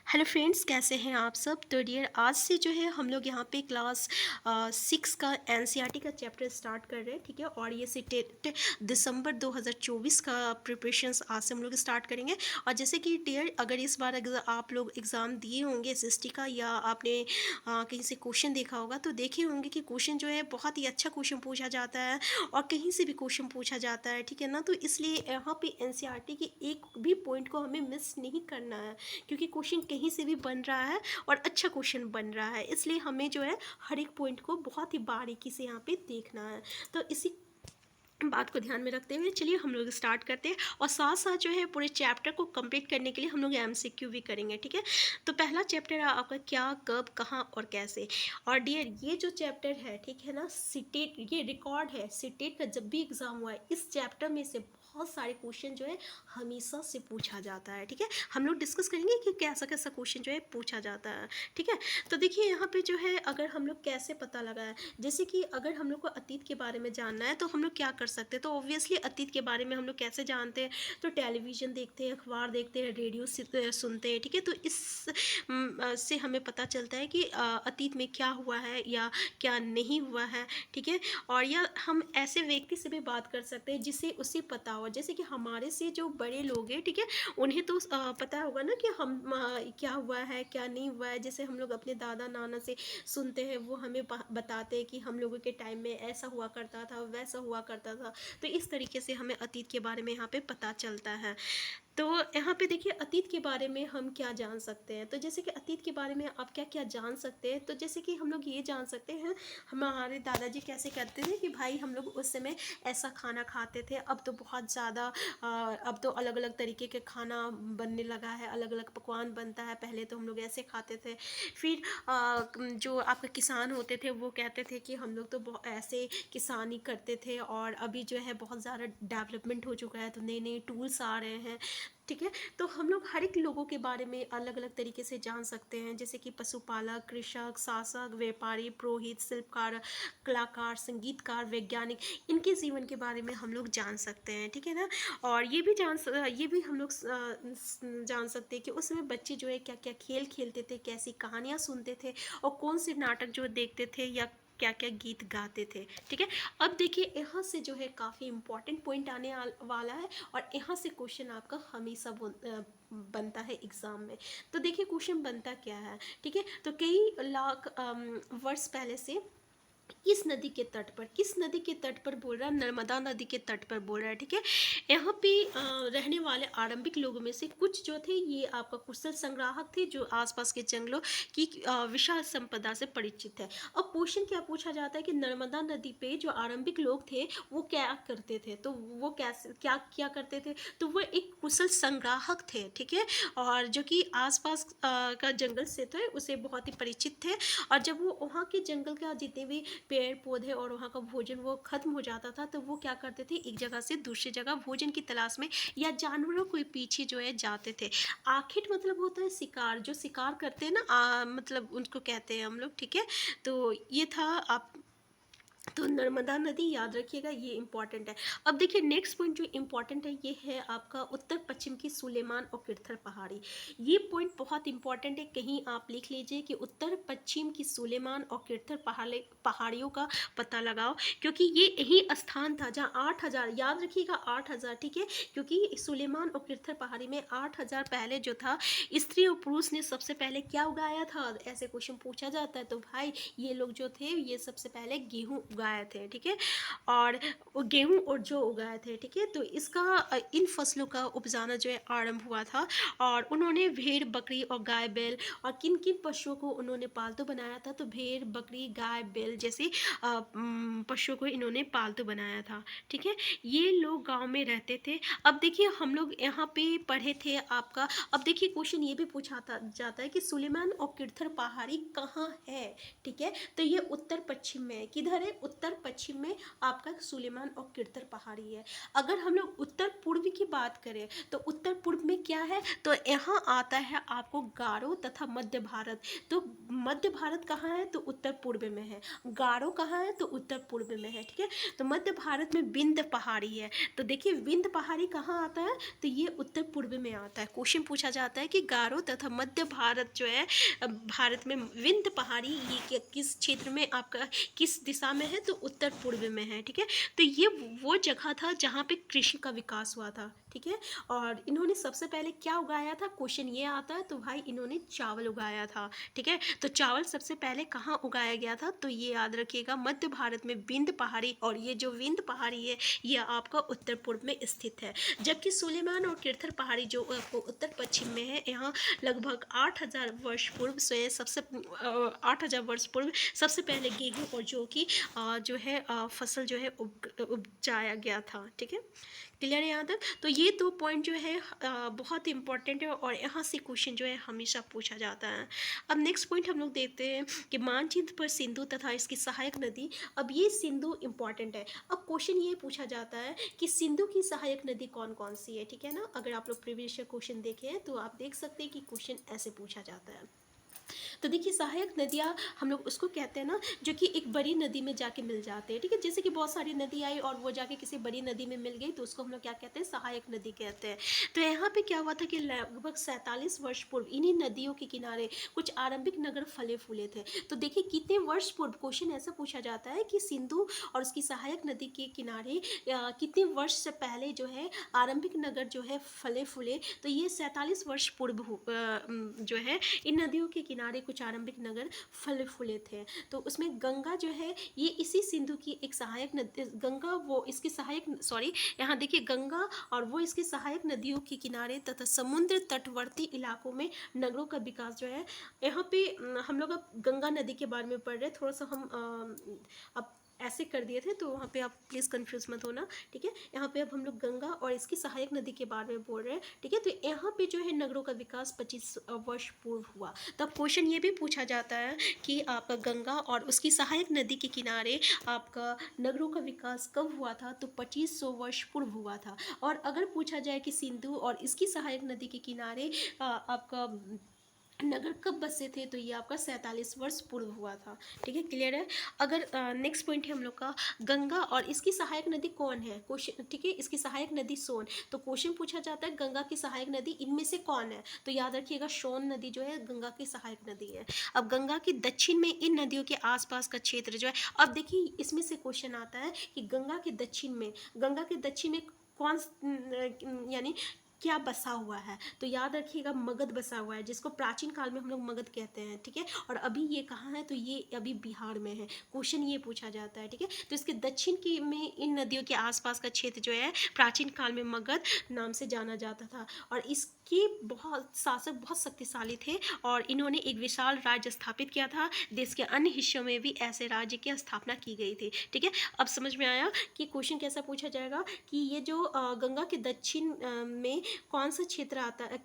Hello friends, कैसे हैं आप सब। तो डियर, आज से जो है हम लोग यहाँ पे क्लास 6 का एनसीईआरटी का चैप्टर स्टार्ट कर रहे हैं। ठीक है, और ये सिटेट दिसंबर 2024 का प्रिपरेशंस आज से हम लोग स्टार्ट करेंगे। और जैसे कि डियर, अगर इस बार अगर आप लोग एग्ज़ाम दिए होंगे एसएसटी का, या आपने कहीं से क्वेश्चन देखा होगा, तो देखे होंगे कि क्वेश्चन जो है बहुत ही अच्छा क्वेश्चन पूछा जाता है और कहीं से भी क्वेश्चन पूछा जाता है। ठीक है ना, तो इसलिए यहाँ पे एनसीईआरटी के एक भी पॉइंट को हमें मिस नहीं करना है, क्योंकि क्वेश्चन कहीं से भी बन रहा है और अच्छा क्वेश्चन बन रहा है। इसलिए हमें जो है हर एक पॉइंट को बहुत ही बारीकी से यहाँ पे देखना है। तो इसी बात को ध्यान में रखते हुए चलिए हम लोग स्टार्ट करते हैं, और साथ साथ जो है पूरे चैप्टर को कंप्लीट करने के लिए हम लोग एमसीक्यू भी करेंगे। ठीक है, तो पहला चैप्टर है आपका क्या, कब, कहाँ और कैसे। और डियर, ये जो चैप्टर है, ठीक है ना, सिटेट, ये रिकॉर्ड है सिटेट का जब भी एग्जाम हुआ है, इस चैप्टर में से बहुत सारे क्वेश्चन जो है हमेशा से पूछा जाता है। ठीक है, हम लोग डिस्कस करेंगे कि कैसा कैसा क्वेश्चन जो है पूछा जाता है। ठीक है, तो देखिए यहाँ पे जो है अगर हम लोग कैसे पता लगाए, जैसे कि अगर हम लोग को अतीत के बारे में जानना है तो हम लोग क्या कर सकते हैं। तो ऑब्वियसली अतीत के बारे में हम लोग कैसे जानते हैं, तो टेलीविज़न देखते हैं, अखबार देखते हैं, रेडियो सुनते हैं। ठीक है, तो इस से हमें पता चलता है कि अतीत में क्या हुआ है या क्या नहीं हुआ है। ठीक है, और या हम ऐसे व्यक्ति से भी बात कर सकते हैं जिसे उसे पता हो, जैसे कि हमारे से जो बड़े लोग हैं, ठीक है, उन्हें तो पता होगा ना कि हम क्या हुआ है क्या नहीं हुआ है। जैसे हम लोग अपने दादा नाना से सुनते हैं, वो हमें बताते हैं कि हम लोगों के टाइम में ऐसा हुआ करता था, वैसा हुआ करता था। तो इस तरीके से हमें अतीत के बारे में यहाँ पे पता चलता है। तो यहाँ पे देखिए अतीत के बारे में हम क्या जान सकते हैं। तो जैसे कि अतीत के बारे में आप क्या क्या जान सकते हैं, तो जैसे कि हम लोग ये जान सकते हैं, हमारे दादाजी कैसे कहते थे कि भाई हम लोग उस समय ऐसा खाना खाते थे। अब तो बहुत ज़्यादा अब तो अलग अलग तरीके के खाना बनने लगा है, अलग अलग पकवान बनता है। पहले तो हम लोग ऐसे खाते थे। फिर जो आपके किसान होते थे वो कहते थे कि हम लोग तो ऐसे किसानी करते थे, और अभी जो है बहुत ज़्यादा डेवलपमेंट हो चुका है, तो नए नए टूल्स आ रहे हैं। ठीक है, तो हम लोग हर एक लोगों के बारे में अलग अलग तरीके से जान सकते हैं, जैसे कि पशुपालक, कृषक, शासक, व्यापारी, पुरोहित, शिल्पकार, कलाकार, संगीतकार, वैज्ञानिक, इनके जीवन के बारे में हम लोग जान सकते हैं। ठीक है ना, और ये भी हम लोग जान सकते हैं कि उस समय बच्चे जो है क्या क्या खेल खेलते थे, कैसी कहानियाँ सुनते थे, और कौन से नाटक जो देखते थे, या क्या क्या गीत गाते थे। ठीक है, अब देखिए यहाँ से जो है काफ़ी इंपॉर्टेंट पॉइंट आने वाला है, और यहाँ से क्वेश्चन आपका हमेशा बनता है एग्ज़ाम में। तो देखिए क्वेश्चन बनता क्या है। ठीक है, तो कई लाख वर्ष पहले से किस नदी के तट पर, किस नदी के तट पर बोल रहा है, नर्मदा नदी के तट पर बोल रहा है। ठीक है, यहाँ पे रहने वाले आरंभिक लोगों में से कुछ जो थे, ये आपका कुशल संग्राहक थे जो आसपास के जंगलों की विशाल संपदा से परिचित है। अब क्वेश्चन क्या पूछा जाता है कि नर्मदा नदी पे जो आरंभिक लोग थे वो क्या करते थे, तो वो कैसे क्या क्या करते थे, तो वो एक कुशल संग्राहक थे। ठीक है, और जो कि आसपास का जंगल से थे उसे बहुत ही परिचित थे। और जब वो वहाँ के जंगल का जितने भी पेड़ पौधे और वहाँ का भोजन वो खत्म हो जाता था, तो वो क्या करते थे, एक जगह से दूसरी जगह भोजन की तलाश में या जानवरों के पीछे जो है जाते थे। आखिर मतलब होता है शिकार, जो शिकार करते हैं ना, मतलब उनको कहते हैं हम लोग। ठीक है, तो ये था आप, तो नर्मदा नदी याद रखिएगा, ये इंपॉर्टेंट है। अब देखिए नेक्स्ट पॉइंट जो इंपॉर्टेंट है, ये है आपका उत्तर पश्चिम की सुलेमान और किरथर पहाड़ी। ये पॉइंट बहुत इंपॉर्टेंट है, कहीं आप लिख लीजिए कि उत्तर पश्चिम की सुलेमान और किरथर पहाड़ियों का पता लगाओ, क्योंकि ये यही स्थान था जहाँ 8,000, याद रखिएगा 8,000। ठीक है, क्योंकि सुलेमान और किरथर पहाड़ी में 8,000 पहले जो था, स्त्री और पुरुष ने सबसे पहले क्या उगाया था, ऐसे क्वेश्चन पूछा जाता है। तो भाई ये लोग जो थे, ये सबसे पहले गेहूँ उगाए थे। ठीक है, और वो गेहूँ और जौ उगाए थे। ठीक है, तो इसका इन फसलों का उपजाना जो है आरंभ हुआ था, और उन्होंने भेड़, बकरी और गाय, बैल, और किन किन पशुओं को उन्होंने पालतू बनाया था, तो भेड़, बकरी, गाय, बैल जैसे पशुओं को इन्होंने पालतू बनाया था। ठीक है, ये लोग गांव में रहते थे। अब देखिए हम लोग यहाँ पे पढ़े थे आपका, अब देखिए क्वेश्चन ये भी पूछा जाता है कि सुलेमान और किरथर पहाड़ी कहाँ है। ठीक है, तो ये उत्तर पश्चिम में है। किधर है, उत्तर पश्चिम में आपका सुलेमान और किरतर पहाड़ी है। अगर हम लोग उत्तर पूर्व की बात करें तो उत्तर पूर्व में क्या है, तो यहाँ आता है आपको गारो तथा मध्य भारत। तो मध्य भारत कहाँ है, तो उत्तर पूर्व में है। गारो कहाँ है, तो उत्तर पूर्व में है, ठीक है। तो मध्य भारत में विंध्य पहाड़ी है। तो देखिए विंध्य पहाड़ी कहाँ आता है, तो ये उत्तर पूर्व में आता है। क्वेश्चन पूछा जाता है कि गारो तथा मध्य भारत जो है भारत में विंध्य पहाड़ी ये किस क्षेत्र में आपका किस दिशा में है, तो उत्तर पूर्व में है, ठीक है। तो ये वो जगह था जहाँ पे कृषि का विकास हुआ था, ठीक है। और इन्होंने सबसे पहले क्या उगाया था, क्वेश्चन ये आता है, तो भाई इन्होंने चावल उगाया था, ठीक है। तो चावल सबसे पहले कहाँ उगाया गया था, तो ये याद रखिएगा मध्य भारत में विंध्य पहाड़ी। और ये जो विंध्य पहाड़ी है ये आपका उत्तर पूर्व में स्थित है। जबकि सुलेमान और किरथर पहाड़ी जो उत्तर पश्चिम में है, यहाँ लगभग 8,000 वर्ष पूर्व से सबसे 8,000 वर्ष पूर्व सबसे पहले गेहूँ और जौ की जो है फसल जो है उपजाया गया था, ठीक है। क्लियर है यहाँ तक। तो ये 2 पॉइंट जो है बहुत इंपॉर्टेंट है और यहाँ से क्वेश्चन जो है हमेशा पूछा जाता है। अब नेक्स्ट पॉइंट हम लोग देखते हैं कि मानचित्र पर सिंधु तथा इसकी सहायक नदी। अब ये सिंधु इंपॉर्टेंट है। अब क्वेश्चन ये पूछा जाता है कि सिंधु की सहायक नदी कौन कौन सी है, ठीक है ना। अगर आप लोग प्रीवियस क्वेश्चन देखें तो आप देख सकते हैं कि क्वेश्चन ऐसे पूछा जाता है। तो देखिए सहायक नदियाँ हम लोग उसको कहते हैं ना जो कि एक बड़ी नदी में जाके मिल जाते हैं, ठीक है। जैसे कि बहुत सारी नदी आई और वो जाके किसी बड़ी नदी में मिल गई तो उसको हम लोग क्या कहते हैं, सहायक नदी कहते हैं। तो यहाँ पे क्या हुआ था कि लगभग 47 वर्ष पूर्व इन्हीं नदियों के किनारे कुछ आरंभिक नगर फले फूले थे। तो देखिए कितने वर्ष पूर्व, क्वेश्चन ऐसा पूछा जाता है कि सिंधु और उसकी सहायक नदी के किनारे कितने वर्ष से पहले जो है आरंभिक नगर जो है फले फूले। तो ये 47 वर्ष पूर्व जो है इन नदियों के किनारे कुछ आरंभिक नगर फले फूले थे। तो उसमें गंगा जो है ये इसी सिंधु की एक सहायक नदी, गंगा वो इसकी सहायक यहाँ देखिए गंगा और वो इसकी सहायक नदियों के किनारे तथा समुद्र तटवर्ती इलाकों में नगरों का विकास जो है। यहाँ पे हम लोग अब गंगा नदी के बारे में पढ़ रहे हैं, थोड़ा सा हम अब ऐसे कर दिए थे तो वहाँ पे आप प्लीज़ कंफ्यूज मत होना, ठीक है। यहाँ पे अब हम लोग गंगा और इसकी सहायक नदी के बारे में बोल रहे हैं, ठीक है। तो यहाँ पे जो है नगरों का विकास 25 वर्ष पूर्व हुआ। तब क्वेश्चन ये भी पूछा जाता है कि आपका गंगा और उसकी सहायक नदी के किनारे आपका नगरों का विकास कब हुआ था, तो 2500 वर्ष पूर्व हुआ था। और अगर पूछा जाए कि सिंधु और इसकी सहायक नदी के किनारे आपका नगर कब बसे थे, तो ये आपका 47 वर्ष पूर्व हुआ था, ठीक है। क्लियर है। अगर नेक्स्ट पॉइंट है हम लोग का गंगा और इसकी सहायक नदी कौन है, क्वेश्चन, ठीक है। इसकी सहायक नदी सोन। तो क्वेश्चन पूछा जाता है गंगा की सहायक नदी इनमें से कौन है, तो याद रखिएगा सोन नदी जो है गंगा की सहायक नदी है। अब गंगा की दक्षिण में इन नदियों के आसपास का क्षेत्र जो है, अब देखिए इसमें से क्वेश्चन आता है कि गंगा के दक्षिण में कौन यानी क्या बसा हुआ है, तो याद रखिएगा मगध बसा हुआ है, जिसको प्राचीन काल में हम लोग मगध कहते हैं, ठीक है। और अभी ये कहाँ है, तो ये अभी बिहार में है। क्वेश्चन ये पूछा जाता है, ठीक है। तो इसके दक्षिण की में इन नदियों के आसपास का क्षेत्र जो है प्राचीन काल में मगध नाम से जाना जाता था। और इसके बहुत शासक बहुत शक्तिशाली थे और इन्होंने एक विशाल राज्य स्थापित किया था। देश के अन्य हिस्सों में भी ऐसे राज्य की स्थापना की गई थी, ठीक है। अब समझ में आया कि क्वेश्चन कैसा पूछा जाएगा कि ये जो गंगा के दक्षिण में कौन सा क्षेत्र आता है,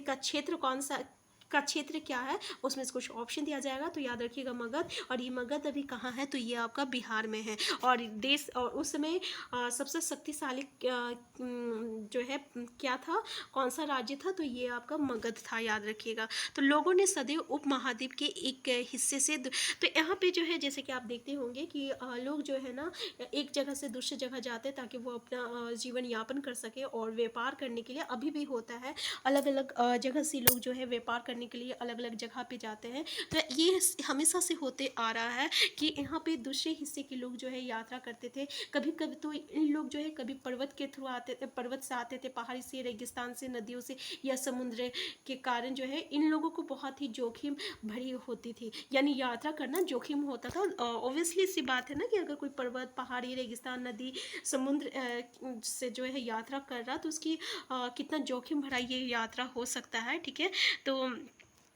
का क्षेत्र कौन सा का क्षेत्र क्या है, उसमें से कुछ ऑप्शन दिया जाएगा। तो याद रखिएगा मगध, और ये मगध अभी कहाँ है, तो ये आपका बिहार में है। और देश और उस समय सबसे शक्तिशाली जो है क्या था, कौन सा राज्य था, तो ये आपका मगध था, याद रखिएगा। तो लोगों ने सदैव उपमहाद्वीप के एक हिस्से से तो यहाँ पे जो है जैसे कि आप देखते होंगे कि लोग जो है ना एक जगह से दूसरी जगह जाते हैं ताकि वो अपना जीवन यापन कर सके और व्यापार करने के लिए अभी भी होता है। अलग अलग जगह से लोग जो है व्यापार करने के लिए अलग अलग जगह पे जाते हैं। तो ये हमेशा से होते आ रहा है कि यहाँ पे दूसरे हिस्से के लोग जो है यात्रा करते थे। कभी कभी तो इन लोग जो है कभी पर्वत के थ्रू आते थे, पर्वत से आते थे, पहाड़ी से, रेगिस्तान से, नदियों से या समुद्र के कारण जो है इन लोगों को बहुत ही जोखिम भरी होती थी, यानी यात्रा करना जोखिम होता था। ऑब्वियसली सी बात है ना कि अगर कोई पर्वत, पहाड़ी, रेगिस्तान, नदी, समुद्र से जो है यात्रा कर रहा तो उसकी कितना जोखिम भरा ये यात्रा हो सकता है, ठीक है। तो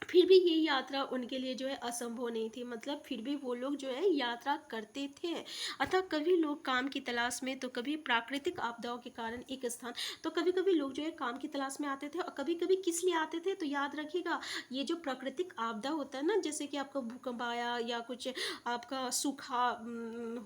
फिर भी ये यात्रा उनके लिए जो है असंभव नहीं थी, मतलब फिर भी वो लोग जो है यात्रा करते थे। अतः कभी लोग काम की तलाश में, तो कभी प्राकृतिक आपदाओं के कारण एक स्थान, तो कभी कभी लोग जो है काम की तलाश में आते थे, और कभी कभी किस लिए आते थे, तो याद रखिएगा ये जो प्राकृतिक आपदा होता है ना, जैसे कि आपका भूकंप आया या कुछ आपका सूखा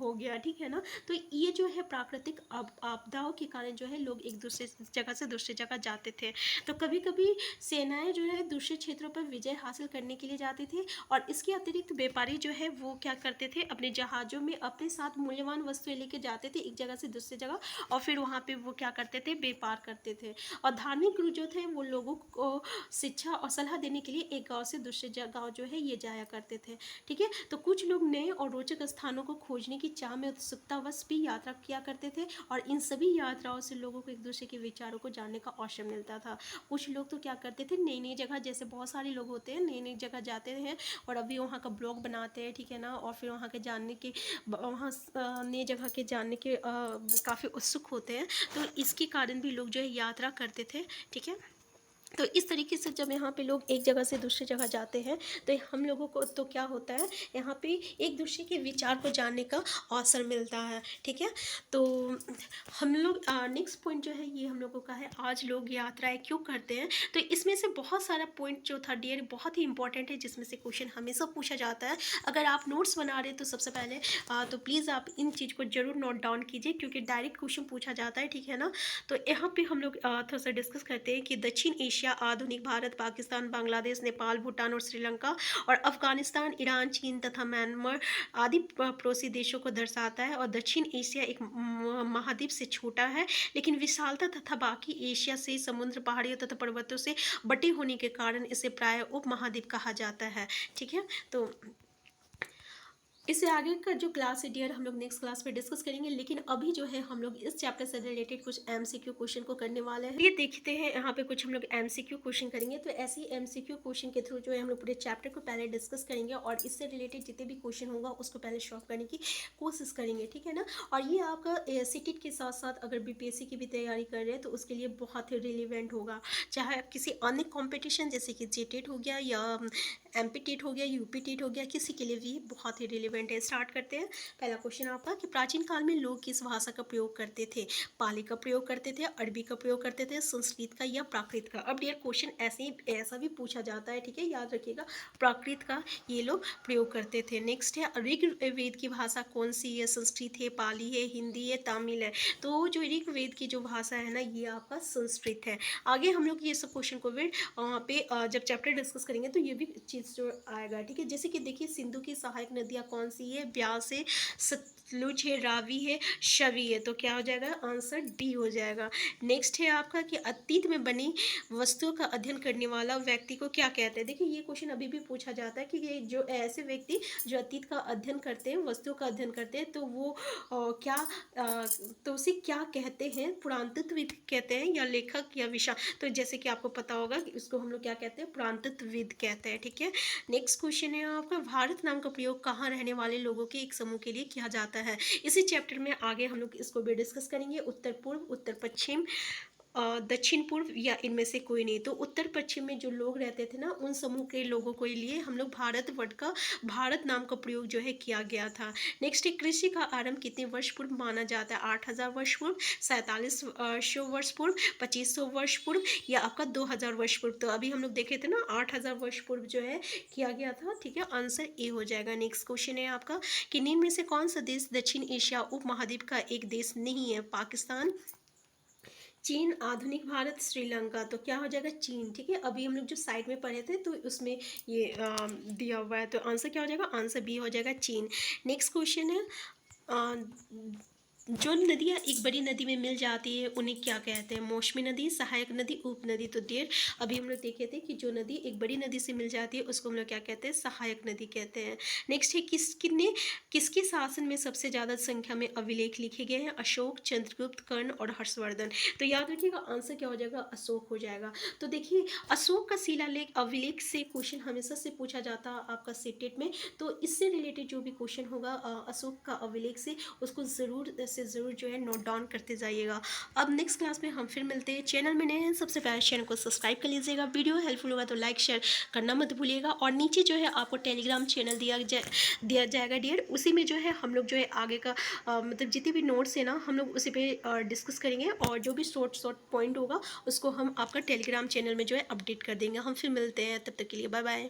हो गया, ठीक है ना, तो ये जो है प्राकृतिक आपदाओं के कारण जो है लोग एक दूसरे जगह से दूसरी जगह जाते थे। तो कभी कभी सेनाएं जो है दूसरे क्षेत्रों पर विजय हासिल करने के लिए जाती थी, और इसके अतिरिक्त व्यापारी जो है वो क्या करते थे, अपने जहाज़ों में अपने साथ मूल्यवान वस्तुएं लेके जाते थे एक जगह से दूसरी जगह, और फिर वहाँ पे वो क्या करते थे, व्यापार करते थे। और धार्मिक गुरु जो थे वो लोगों को शिक्षा और सलाह देने के लिए एक गांव से दूसरे गांव जो है ये जाया करते थे। ठीक है, तो कुछ लोग नए और रोचक स्थानों को खोजने की चाह में उत्सुकतावश भी यात्रा किया करते थे, और इन सभी यात्राओं से लोगों को एक दूसरे के विचारों को जानने का अवसर मिलता था। कुछ लोग तो क्या करते थे, नई नई जगह, जैसे बहुत सारे लोग होते हैं नई नई जगह जाते हैं और अभी वहाँ का ब्लॉग बनाते हैं, ठीक है ना, और फिर वहाँ के जानने के, वहाँ नई जगह के जानने के काफ़ी उत्सुक होते हैं, तो इसके कारण भी लोग जो है यात्रा करते थे। ठीक है, तो इस तरीके से जब यहाँ पे लोग एक जगह से दूसरी जगह जाते हैं, तो हम लोगों को तो क्या होता है, यहाँ पे एक दूसरे के विचार को जानने का अवसर मिलता है। ठीक है, तो हम लोग नेक्स्ट पॉइंट जो है ये हम लोगों का है, आज लोग यात्राएं क्यों करते हैं। तो इसमें से बहुत सारा पॉइंट जो था डियर बहुत ही इंपॉर्टेंट है, जिसमें से क्वेश्चन हमेशा पूछा जाता है। अगर आप नोट्स बना रहे तो सबसे पहले तो प्लीज़ आप इन चीज़ को जरूर नोट डाउन कीजिए, क्योंकि डायरेक्ट क्वेश्चन पूछा जाता है। ठीक है ना, तो यहाँ पे हम लोग थोड़ा सा डिस्कस करते हैं कि दक्षिण एशिया आधुनिक भारत, पाकिस्तान, बांग्लादेश, नेपाल, भूटान और श्रीलंका, और अफगानिस्तान, ईरान, चीन तथा म्यांमार आदि पड़ोसी देशों को दर्शाता है। और दक्षिण एशिया एक महाद्वीप से छोटा है, लेकिन विशालता तथा बाकी एशिया से समुद्र, पहाड़ियों तथा पर्वतों से बटे होने के कारण इसे प्राय उप महाद्वीप कहा जाता है। ठीक है, तो इससे आगे का जो क्लास है डियर हम लोग नेक्स्ट क्लास में डिस्कस करेंगे, लेकिन अभी जो है हम लोग इस चैप्टर से रिलेटेड कुछ एमसीक्यू क्वेश्चन को करने वाले हैं। ये देखते हैं यहाँ पे कुछ हम लोग एमसीक्यू क्वेश्चन करेंगे, तो ऐसे ही एमसीक्यू क्वेश्चन के थ्रू जो है हम लोग पूरे चैप्टर को पहले डिस्कस करेंगे, और इससे रिलेटेड जितने भी क्वेश्चन होगा उसको पहले सॉल्व करने की कोशिश करेंगे। ठीक है ना, और ये आपका सीटेट के साथ साथ अगर बीपीएससी की भी तैयारी कर रहे हैं तो उसके लिए बहुत ही रिलेवेंट होगा, चाहे आप किसी अन्य कॉम्पिटिशन जैसे कि जेटेट हो गया या एमपी टेट हो गया, यूपी टेट हो गया, किसी के लिए भी बहुत ही रिलेवेंट है। स्टार्ट करते हैं। पहला क्वेश्चन आपका कि प्राचीन काल में लोग किस भाषा का प्रयोग करते थे, पाली का प्रयोग करते थे, अरबी का प्रयोग करते थे, संस्कृत का या प्राकृत का। अब डियर क्वेश्चन ऐसा भी पूछा जाता है, ठीक है, याद रखिएगा, प्राकृत का ये लोग प्रयोग करते थे। नेक्स्ट है ऋग्वेद की भाषा कौन सी है, संस्कृत है, पाली है, हिंदी है, तमिल है। तो जो ऋग्वेद की जो भाषा है ना ये आपका संस्कृत है। आगे हम लोग ये सब क्वेश्चन को भी वहाँ पे जब चैप्टर डिस्कस करेंगे तो ये भी चीज़ जो आएगा। ठीक है, जैसे कि देखिए सिंधु की सहायक नदियाँ कौन सी है, ब्यास है, सतलुज है, रावी है, शवी है। तो क्या हो जाएगा, आंसर डी हो जाएगा। नेक्स्ट है आपका कि अतीत में बनी वस्तुओं का अध्ययन करने वाला व्यक्ति को क्या कहते हैं। देखिए ये क्वेश्चन अभी भी पूछा जाता है कि ये जो ऐसे व्यक्ति जो अतीत का अध्ययन करते हैं, वस्तुओं का अध्ययन करते हैं, तो वो क्या तो उसे क्या कहते हैं, पुरातत्वविद कहते हैं या लेखक या विषय। तो जैसे कि आपको पता होगा कि उसको हम लोग क्या कहते हैं, पुरातत्वविद कहते हैं। ठीक है, नेक्स्ट क्वेश्चन है आपका भारत नाम का प्रयोग कहाँ रहने वाले लोगों के एक समूह के लिए किया जाता है। इसी चैप्टर में आगे हम लोग इसको भी डिस्कस करेंगे। उत्तर पूर्व, उत्तर पश्चिम, दक्षिण पूर्व या इनमें से कोई नहीं। तो उत्तर पश्चिम में जो लोग रहते थे ना उन समूह के लोगों के लिए हम लोग भारतवर्ष का भारत नाम का प्रयोग जो है किया गया था। नेक्स्ट है कृषि का आरंभ कितने वर्ष पूर्व माना जाता है, 8000 वर्ष पूर्व, 4700 वर्ष पूर्व, 2500 वर्ष पूर्व या आपका 2000 वर्ष पूर्व। तो अभी हम लोग देखे थे ना 8000 वर्ष पूर्व जो है किया गया था। ठीक है, आंसर ए हो जाएगा। नेक्स्ट क्वेश्चन है आपका कि निम्न में से कौन सा देश दक्षिण एशिया उप महाद्वीप का एक देश नहीं है, पाकिस्तान, चीन, आधुनिक भारत, श्रीलंका। तो क्या हो जाएगा, चीन। ठीक है, अभी हम लोग जो साइड में पढ़े थे तो उसमें ये दिया हुआ है, तो आंसर क्या हो जाएगा, आंसर बी हो जाएगा, चीन। नेक्स्ट क्वेश्चन है जो नदियाँ एक बड़ी नदी में मिल जाती है उन्हें क्या कहते हैं, मौसमी नदी, सहायक नदी, उप नदी। तो देर अभी हम लोग देखे थे कि जो नदी एक बड़ी नदी से मिल जाती है उसको हम लोग क्या कहते हैं, सहायक नदी कहते हैं। नेक्स्ट है किसके शासन में सबसे ज़्यादा संख्या में अभिलेख लिखे गए हैं, अशोक, चंद्रगुप्त, कर्ण और हर्षवर्धन। तो याद रखिएगा आंसर क्या हो जाएगा, अशोक हो जाएगा। तो देखिए अशोक का शिलालेख अभिलेख से क्वेश्चन हमेशा से पूछा जाता है आपका सीटेट में, तो इससे रिलेटेड जो भी क्वेश्चन होगा अशोक का अभिलेख से उसको ज़रूर से ज़रूर जो है नोट डाउन करते जाइएगा। अब नेक्स्ट क्लास में हम फिर मिलते हैं। चैनल में नए हैं सबसे पहले चैनल को सब्सक्राइब कर लीजिएगा। वीडियो हेल्पफुल होगा तो लाइक शेयर करना मत भूलिएगा। और नीचे जो है आपको टेलीग्राम चैनल दिया जाएगा डियर, उसी में जो है हम लोग जो है आगे का मतलब जितने भी नोट्स है ना हम लोग उसी पे डिस्कस करेंगे, और जो भी शॉर्ट पॉइंट होगा उसको हम आपका टेलीग्राम चैनल में जो है अपडेट कर देंगे। हम फिर मिलते हैं, तब तक के लिए बाय बाय।